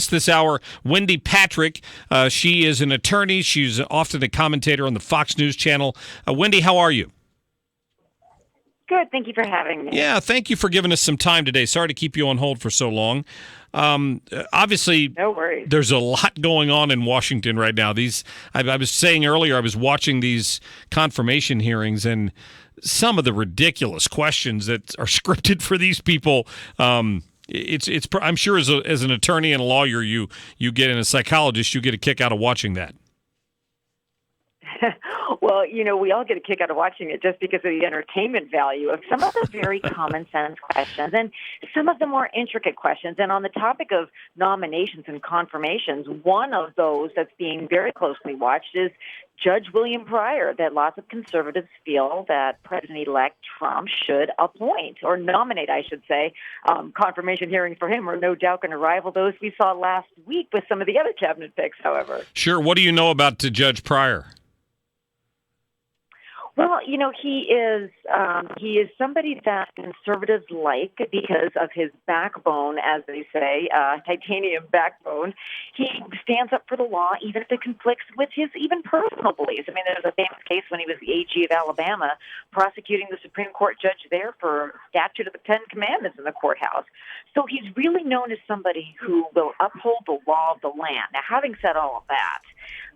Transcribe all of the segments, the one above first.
guest this hour, Wendy Patrick. She is an attorney. She's often a commentator on the Fox News channel. Wendy, how are you? Good. Thank you for having me. Yeah, thank you for giving us some time today. Sorry to keep you on hold for so long. Obviously, No worries. There's a lot going on in Washington right now. I was saying earlier, I was watching these confirmation hearings, and some of the ridiculous questions that are scripted for these people. It's. I'm sure as an attorney and a lawyer, you get, and a psychologist, you get a kick out of watching that. Well, we all get a kick out of watching it just because of the entertainment value of some of the very common sense questions and some of the more intricate questions. And on the topic of nominations and confirmations, one of those that's being very closely watched is Judge WIlliam Pryor, that lots of conservatives feel that President-elect Trump should appoint, or nominate, I should say. Confirmation hearings for him are no doubt going to rival those we saw last week with some of the other cabinet picks, however. Sure. What do you know about Judge Pryor? Well, he is somebody that conservatives like because of his backbone, as they say, titanium backbone. He stands up for the law, even if it conflicts with his even personal beliefs. I mean, there's a famous case when he was the AG of Alabama, prosecuting the Supreme Court judge there for statute of the Ten Commandments in the courthouse. So he's really known as somebody who will uphold the law of the land. Now, having said all of that,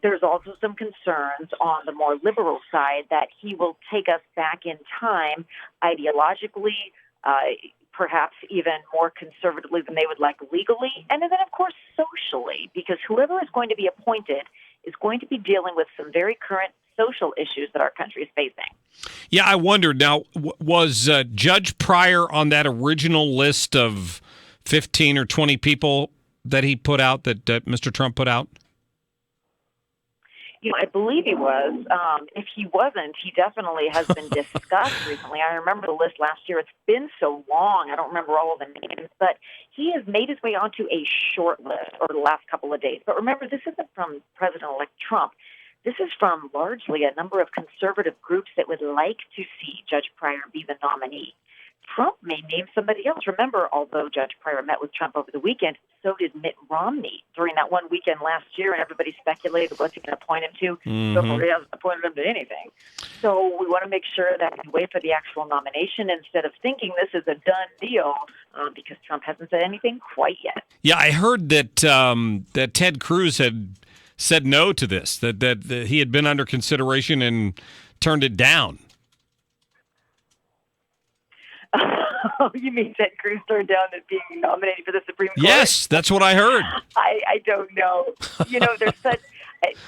there's also some concerns on the more liberal side that he will take us back in time ideologically, perhaps even more conservatively than they would like legally, and then, of course, socially, because whoever is going to be appointed is going to be dealing with some very current social issues that our country is facing. Yeah, I wondered, now, was Judge Pryor on that original list of 15 or 20 people that he put out, that Mr. Trump put out? I believe he was. If he wasn't, he definitely has been discussed recently. I remember the list last year. It's been so long. I don't remember all of the names, but he has made his way onto a short list over the last couple of days. But remember, this isn't from President-elect Trump. This is from largely a number of conservative groups that would like to see Judge Pryor be the nominee. Trump may name somebody else. Remember, although Judge Pryor met with Trump over the weekend, so did Mitt Romney during that one weekend last year, and everybody speculated what's he going to appoint him to. So far, he hasn't appointed him to anything. So we want to make sure that we wait for the actual nomination instead of thinking this is a done deal because Trump hasn't said anything quite yet. Yeah, I heard that that Ted Cruz had said no to this, that he had been under consideration and turned it down. Oh, you mean Ted Cruz turned down being nominated for the Supreme Court? Yes, that's what I heard. I don't know.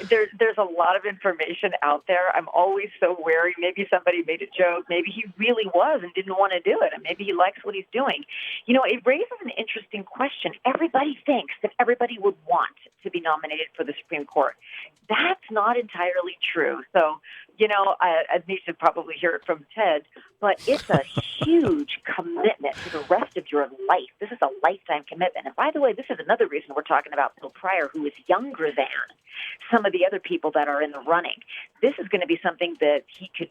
There's a lot of information out there. I'm always so wary. Maybe somebody made a joke. Maybe he really was and didn't want to do it. And maybe he likes what he's doing. It raises an interesting question. Everybody thinks that everybody would want to be nominated for the Supreme Court. That's not entirely true. So, I need to probably hear it from Ted, but it's a huge commitment to the rest of your life. This is a lifetime commitment. And by the way, this is another reason we're talking about Bill Pryor, who is younger than some of the other people that are in the running. This is going to be something that he could,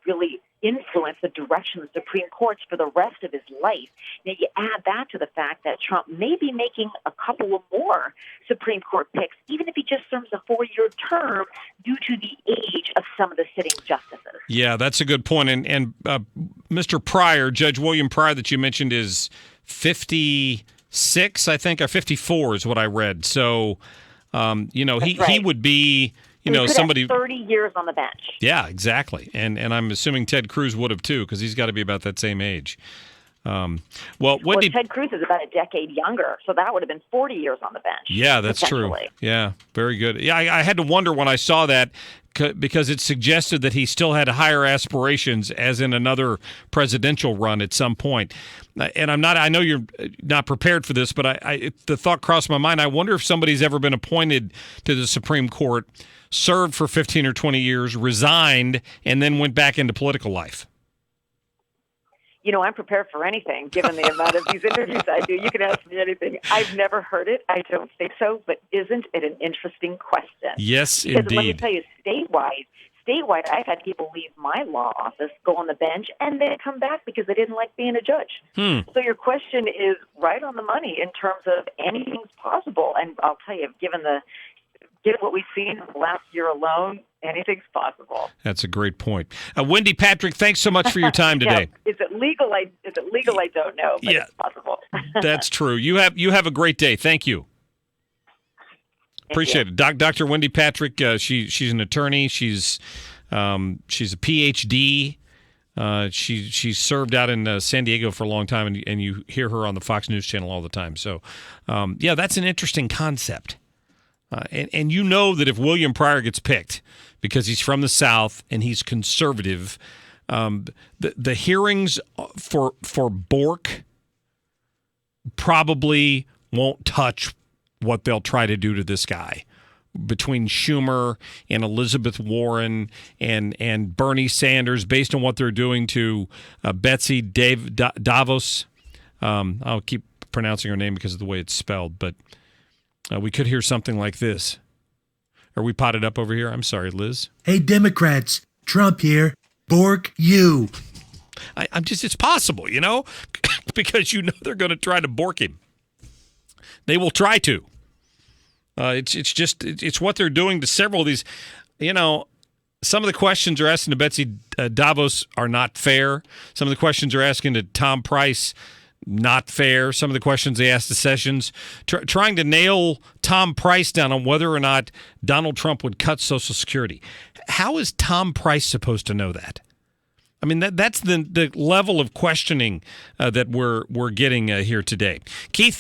really influence the direction of the Supreme Courts for the rest of his life. Now, you add that to the fact that Trump may be making a couple of more Supreme Court picks, even if he just serves a 4-year term due to the age of some of the sitting justices. Yeah, that's a good point. And Mr. Pryor, Judge WIlliam Pryor that you mentioned, is 56, I think, or 54 is what I read. So, he would be... somebody 30 years on the bench. Yeah, exactly. And I'm assuming Ted Cruz would have too, because he's got to be about that same age. Ted Cruz is about a decade younger, so that would have been 40 years on the bench. Yeah, that's true. Yeah, very good. Yeah, I had to wonder when I saw that, because it suggested that he still had higher aspirations as in another presidential run at some point. And I know you're not prepared for this, but the thought crossed my mind. I wonder if somebody's ever been appointed to the Supreme Court, served for 15 or 20 years, resigned, and then went back into political life. I'm prepared for anything, given the amount of these interviews I do. You can ask me anything. I've never heard it. I don't think so. But isn't it an interesting question? Yes, because indeed. Let me tell you, statewide, I've had people leave my law office, go on the bench, and then come back because they didn't like being a judge. So your question is right on the money in terms of anything's possible. And I'll tell you, given what we've seen in the last year alone, anything's possible. That's a great point. Wendy Patrick, thanks so much for your time today. Is it legal? I don't know, but it's possible. That's true. You have a great day. Thank you. Appreciate it. Dr. Wendy Patrick, she's an attorney. She's a PhD. She served out in San Diego for a long time, and you hear her on the Fox News channel all the time. So, that's an interesting concept. And you know that if William Pryor gets picked because he's from the South and he's conservative, the hearings for Bork probably won't touch what they'll try to do to this guy. Between Schumer and Elizabeth Warren and Bernie Sanders, based on what they're doing to Betsy Davos. I'll keep pronouncing her name because of the way it's spelled, but we could hear something like this. Are we potted up over here? I'm sorry, Liz. Hey, Democrats, Trump here. Bork you. I'm just, it's possible, because they're going to try to bork him. They will try to. It's what they're doing to several of these. Some of the questions they're asking to Betsy Davos are not fair. Some of the questions they're asking to Tom Price, not fair. Some of the questions they asked to Sessions, trying to nail Tom Price down on whether or not Donald Trump would cut Social Security. How is Tom Price supposed to know that? I mean, that's the level of questioning that we're getting here today. Keith.